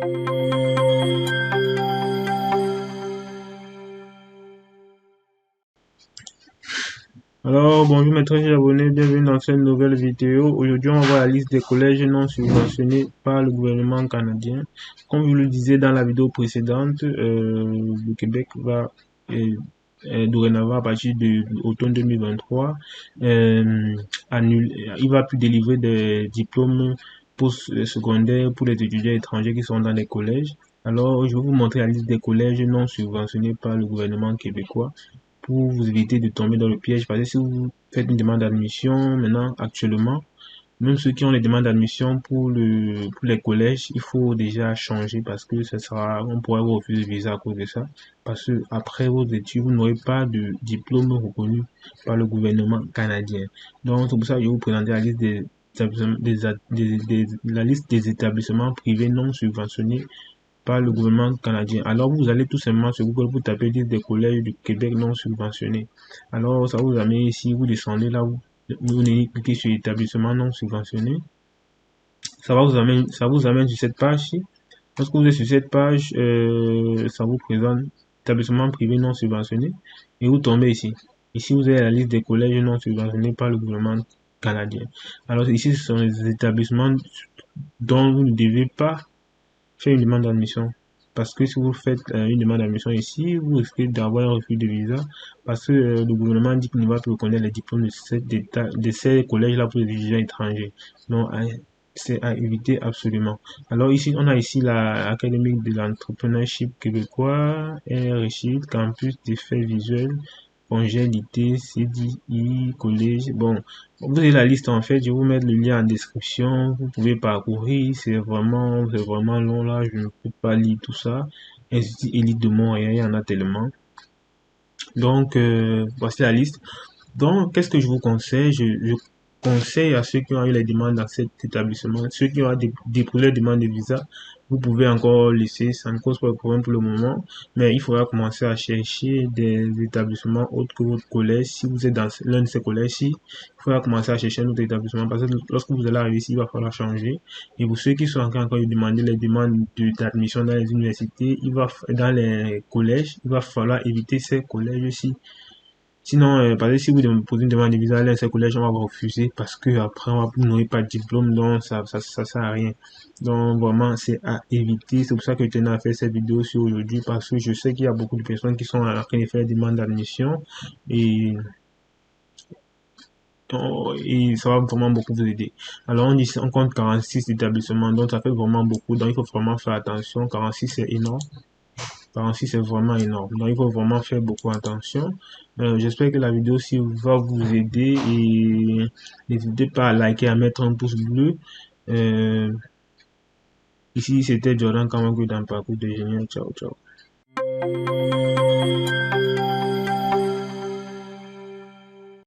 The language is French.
Alors, bonjour mes très chers abonnés, bienvenue dans cette nouvelle vidéo. Aujourd'hui, on va voir la liste des collèges non subventionnés par le gouvernement canadien. Comme je le disais dans la vidéo précédente, le Québec va dorénavant à partir de l'automne 2023 il va plus délivrer des diplômes secondaires pour les étudiants étrangers qui sont dans les collèges. Alors, je vais vous montrer la liste des collèges non subventionnés par le gouvernement québécois pour vous éviter de tomber dans le piège. Parce que si vous faites une demande d'admission maintenant, actuellement, même ceux qui ont les demandes d'admission pour les collèges, il faut déjà changer parce que on pourrait vous refuser le visa à cause de ça. Parce que après vos études, vous n'aurez pas de diplôme reconnu par le gouvernement canadien. Donc, c'est pour ça que je vais vous présenter la liste la liste des établissements privés non subventionnés par le gouvernement canadien. Alors, vous allez tout simplement sur Google, vous tapez liste des collèges du Québec non subventionnés. Alors, ça vous amène ici, vous descendez là, vous cliquez sur établissement non subventionné. Ça vous amène sur cette page-ci. Lorsque vous êtes sur cette page, ça vous présente établissement privé non subventionné et vous tombez ici. Ici, vous avez la liste des collèges non subventionnés par le gouvernement canadien. Alors, ici, ce sont les établissements dont vous ne devez pas faire une demande d'admission. Parce que si vous faites une demande d'admission ici, vous risquez d'avoir un refus de visa parce que le gouvernement dit qu'il ne va plus reconnaître les diplômes de ces collèges-là pour les étudiants étrangers. Donc, c'est à éviter absolument. Alors ici, on a ici l'Académie de l'entrepreneurship québécois, RHI, campus d'effets visuels, congélité, CDI, collège. Bon, vous avez la liste en fait, je vais vous mettre le lien en description, vous pouvez parcourir, c'est vraiment long là, je ne peux pas lire tout ça. Institut Élite de Montréal, il y en a tellement. Donc, voici la liste. Donc, qu'est-ce que je vous conseille? Je conseille à ceux qui ont eu les demandes dans cet établissement, ceux qui ont déposé les demandes de visa, vous pouvez encore laisser, ça ne cause pas de problème pour le moment, mais il faudra commencer à chercher des établissements autres que votre collège. Si vous êtes dans l'un de ces collèges-ci, il faudra commencer à chercher un autre établissement parce que lorsque vous allez arriver ici, il va falloir changer. Et pour ceux qui sont encore de demander les demandes d'admission dans les universités, dans les collèges, il va falloir éviter ces collèges-ci. Sinon, parce que si vous posez une demande de visa à l'un de ces collèges, on va vous refuser parce que après, vous n'aurez pas de diplôme, donc ça sert à rien. Donc, vraiment, c'est à éviter. C'est pour ça que je tenais à faire cette vidéo sur aujourd'hui parce que je sais qu'il y a beaucoup de personnes qui sont en train de faire des demandes d'admission et, et ça va vraiment beaucoup vous aider. Alors, on compte 46 établissements, donc ça fait vraiment beaucoup. Donc, il faut vraiment faire attention. 46, c'est énorme. 46 c'est vraiment énorme. Donc il faut vraiment faire beaucoup attention. J'espère que la vidéo aussi va vous aider et n'hésitez pas à liker, à mettre un pouce bleu. Ici c'était Jordan Kamaku dans Parcours de Génial. Ciao, ciao.